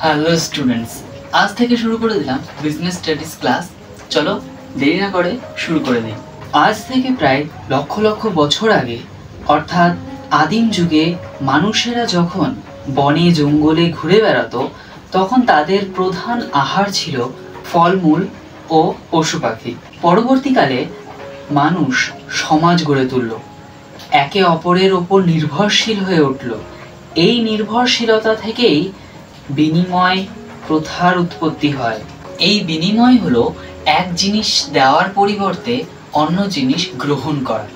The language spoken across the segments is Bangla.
হ্যালো স্টুডেন্টস, আজ থেকে শুরু করে দিলাম বিজনেস স্টাডিজ ক্লাস। চলো দেরি না করে শুরু করে দিই। আজ থেকে প্রায় লক্ষ লক্ষ বছর আগে অর্থাৎ আদিম যুগে মানুষেরা যখন বনে জঙ্গলে ঘুরে বেড়াতো তখন তাদের প্রধান আহার ছিল ফলমূল ও পশু পাখি। পরবর্তীকালে মানুষ সমাজ গড়ে তুলল, একে অপরের ওপর নির্ভরশীল হয়ে উঠল। এই নির্ভরশীলতা থেকেই বিনিময় প্রথার উৎপত্তি হয়। এই বিনিময় হলো এক জিনিস দেওয়ার পরিবর্তে অন্য জিনিস গ্রহণ করা।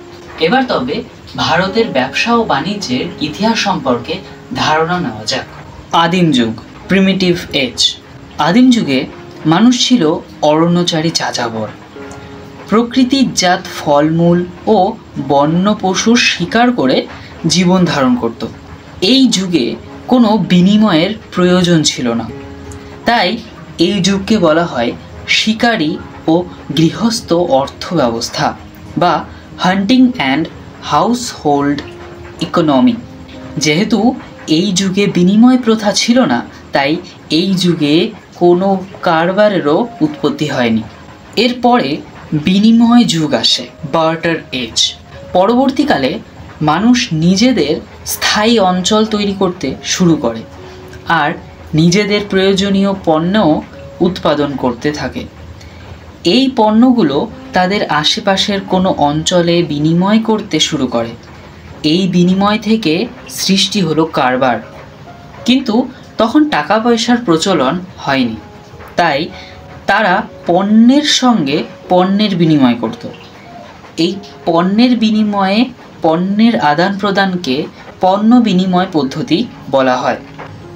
এবার তবে ভারতের ব্যবসা ও বাণিজ্যের ইতিহাস সম্পর্কে ধারণা নেওয়া যাক। আদিম যুগ, প্রিমিটিভ এজ। আদিম যুগে মানুষ ছিল অরণ্যচারী যাযাবর। প্রকৃতিজাত ফলমূল ও বন্য পশুর শিকার করে জীবন ধারণ করত। এই যুগে কোনো বিনিময়ের প্রয়োজন ছিল না, তাই এই যুগকে বলা হয় শিকারী ও গৃহস্থ অর্থ ব্যবস্থা বা হান্টিং অ্যান্ড হাউসহোল্ড ইকোনমি। যেহেতু এই যুগে বিনিময় প্রথা ছিল না, তাই এই যুগে কোনো কারবারেরও উৎপত্তি হয়নি। এরপরে বিনিময় যুগ আসে, বার্টার এজ। পরবর্তীকালে মানুষ নিজেদের স্থায়ী অঞ্চল তৈরি করতে শুরু করে আর নিজেদের প্রয়োজনীয় পণ্যও উৎপাদন করতে থাকে। এই পণ্যগুলো তাদের আশেপাশের কোনো অঞ্চলে বিনিময় করতে শুরু করে। এই বিনিময় থেকে সৃষ্টি হলো কারবার। কিন্তু তখন টাকা পয়সার প্রচলন হয়নি, তাই তারা পণ্যের সঙ্গে পণ্যের বিনিময় করত। এই পণ্যের বিনিময়ে পণ্যের আদান প্রদানকে পণ্য বিনিময় পদ্ধতি বলা হয়।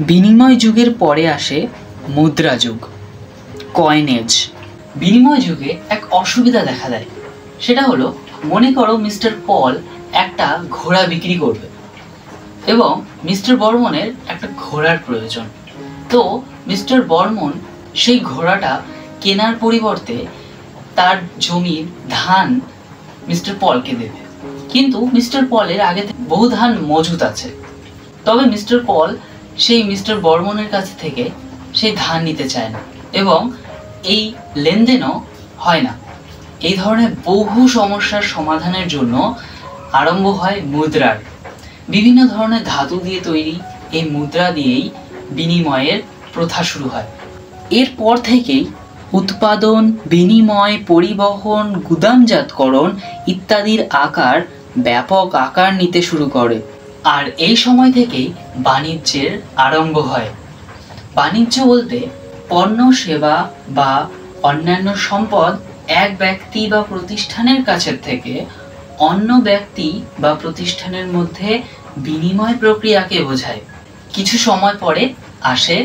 বিনিময় যুগের পরে আসে মুদ্রা যুগ, কয়েনেজ। বিনিময় যুগে এক অসুবিধা দেখা দেয়, সেটা হলো মনে করো মিস্টার পল একটা ঘোড়া বিক্রি করবে এবং মিস্টার বর্মনের একটা ঘোড়ার প্রয়োজন। তো মিস্টার বর্মন সেই ঘোড়াটা কেনার পরিবর্তে তার জমির ধান মিস্টার পলকে দেবে, কিন্তু মিস্টার পলের আগে থেকে বহু ধান মজুত আছে। তবে মিস্টার পল সেই মিস্টার বর্মনের কাছ থেকে সেই ধান নিতে চায় না এবং এই লেনদেনও হয় না। এই ধরনের বহু সমস্যার সমাধানের জন্য আরম্ভ হয় মুদ্রার। বিভিন্ন ধরনের ধাতু দিয়ে তৈরি এই মুদ্রা দিয়েই বিনিময়ের প্রথা শুরু হয়। এরপর থেকেই উৎপাদন, বিনিময়, পরিবহন, গুদামজাতকরণ ইত্যাদির আকার ব্যাপক আকার নিতে শুরু করে। আর এই সময় থেকেই বাণিজ্যের আরম্ভ হয়। বাণিজ্য বলতে পণ্য, সেবা বা অন্যান্য সম্পদ এক ব্যক্তি বা প্রতিষ্ঠানের কাছের থেকে অন্য ব্যক্তি বা প্রতিষ্ঠানের মধ্যে বিনিময় প্রক্রিয়াকে বোঝায়। কিছু সময় পরে আসে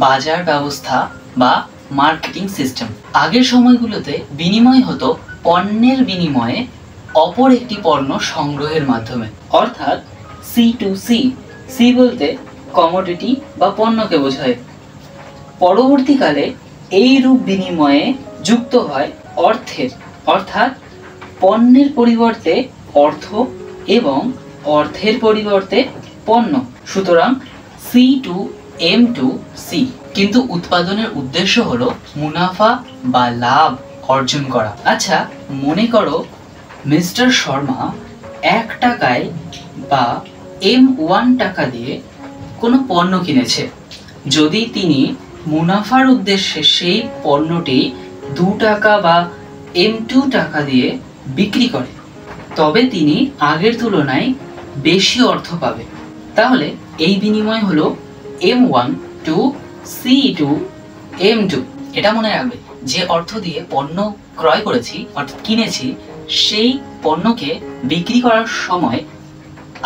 বাজার ব্যবস্থা বা মার্কেটিং সিস্টেম। আগের সময়গুলোতে বিনিময় হতো পণ্যের বিনিময়ে অপর একটি পণ্য সংগ্রহের মাধ্যমে, অর্থাৎ সি টু সি। সি বলতে কমোডিটি বা পণ্যকে বোঝায়। পরবর্তীকালে এই রূপ বিনিময়ে যুক্ত হয় অর্থের, অর্থাৎ পণ্যের পরিবর্তে অর্থ এবং অর্থের পরিবর্তে পণ্য। সুতরাং C to M to C. কিন্তু উৎপাদনের উদ্দেশ্য হলো মুনাফা বা লাভ অর্জন করা। আচ্ছা, মনে করো মিস্টার শর্মা 1 টাকায় বা M1 টাকা দিয়ে কোনো পণ্য কিনেছে। যদি তিনি মুনাফার উদ্দেশ্যে সেই পণ্যটি 2 টাকা বা M2 টাকা দিয়ে বিক্রি করে, তবে তিনি আগের তুলনায় বেশি অর্থ পাবে। তাহলে এই বিনিময় হলো M1 টু C2 M2। এটা মনে রাখবে, যে অর্থ দিয়ে পণ্য ক্রয় করেছি অর্থাৎ কিনেছি, সেই পণ্যকে বিক্রি করার সময়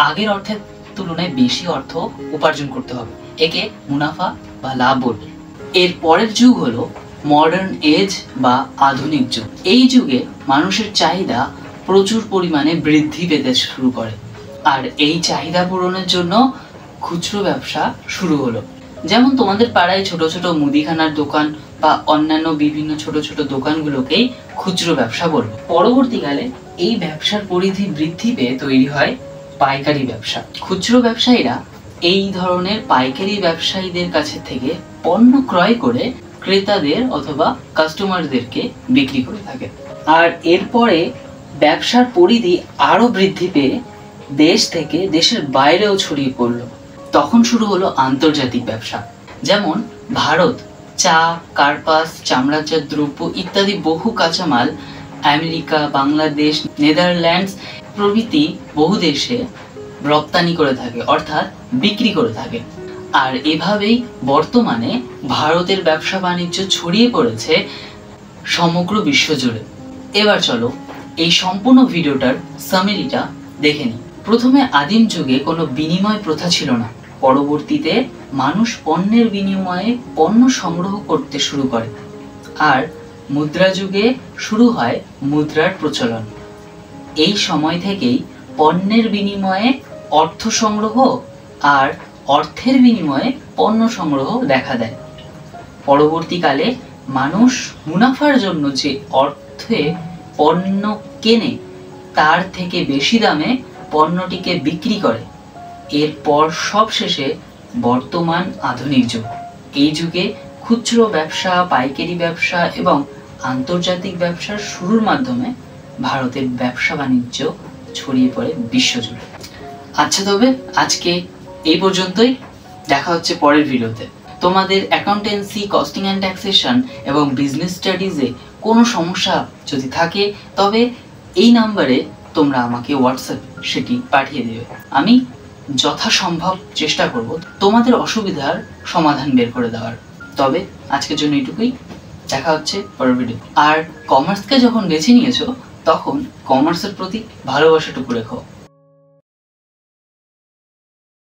আগের অর্থের তুলনায় বেশি অর্থ উপার্জন করতে হবে। একে মুনাফা বা লাভ বলবে। এর পরের যুগ হলো মডার্ন এজ বা আধুনিক যুগ। এই যুগে মানুষের চাহিদা প্রচুর পরিমাণে বৃদ্ধি পেতে শুরু করে, আর এই চাহিদা পূরণের জন্য খুচরো ব্যবসা শুরু হলো। যেমন তোমাদের পাড়ায় ছোট ছোট মুদিখানার দোকান বা অন্যান্য বিভিন্ন ছোট ছোট দোকানগুলোকেই খুচরো ব্যবসা বলবো। পরবর্তীকালে এই ব্যবসার পরিধি বৃদ্ধি পেয়ে তৈরি হয় পাইকারি ব্যবসা। খুচরো ব্যবসায়ীরা এই ধরনের পাইকারি ব্যবসায়ীদের কাছে থেকে পণ্য ক্রয় করে ক্রেতাদের অথবা কাস্টমারদেরকে বিক্রি করে থাকে। আর এরপরে ব্যবসার পরিধি আরো বৃদ্ধি পেয়ে দেশ থেকে দেশের বাইরেও ছড়িয়ে পড়ল। তখন শুরু হলো আন্তর্জাতিক ব্যবসা। যেমন ভারত চা, কার্পাস, চামড়াজাত দ্রব্য ইত্যাদি বহু কাঁচামাল আমেরিকা, বাংলাদেশ, নেদারল্যান্ডস প্রভৃতি বহু দেশে রপ্তানি করে থাকে, অর্থাৎ বিক্রি করে থাকে। আর এভাবেই বর্তমানে ভারতের ব্যবসা বাণিজ্য ছড়িয়ে পড়েছে সমগ্র বিশ্ব জুড়ে। এবার চলো এই সম্পূর্ণ ভিডিওটার সামারিটা দেখে নিই। প্রথমে আদিম যুগে কোনো বিনিময় প্রথা ছিল না। পরবর্তীতে মানুষ পণ্যের বিনিময়ে পণ্য সংগ্রহ করতে শুরু করে, আর মুদ্রা যুগে শুরু হয় মুদ্রার প্রচলন। এই সময় থেকেই পণ্যের বিনিময়ে অর্থ সংগ্রহ আর অর্থের বিনিময়ে পণ্য সংগ্রহ দেখা দেয়। পরবর্তীকালে মানুষ মুনাফার জন্য যে অর্থে পণ্য কেনে তার থেকে বেশি দামে পণ্যটিকে বিক্রি করে। এরপর সবশেষে বর্তমান আধুনিক যুগ। এই যুগে খুচরো ব্যবসা, পাইকারি ব্যবসা এবং আন্তর্জাতিক ব্যবসার শুরুর মাধ্যমে ভারতের ব্যবসা বাণিজ্য ছড়িয়ে পড়ে বিশ্বজুড়ে। আচ্ছা, তবে আজকে এই পর্যন্তই। দেখা হচ্ছে পরের ভিডিওতে। তোমাদের অ্যাকাউন্টেন্সি, কস্টিং অ্যান্ড ট্যাক্সেশন এবং বিজনেস স্টাডিজে কোনো সমস্যা যদি থাকে তবে এই নাম্বারে তোমরা আমাকে হোয়াটসঅ্যাপ সেটি পাঠিয়ে দেবে। আমি যথাসম্ভব চেষ্টা করব তোমাদের অসুবিধার সমাধান বের করে দেওয়ার। তবে আজকের জন্য এইটুকুই। দেখা হচ্ছে পরের ভিডিও। আর কমার্সকে যখন বেছে নিয়েছো তখন কমার্সের প্রতি ভালোবাসাটুকু রেখো।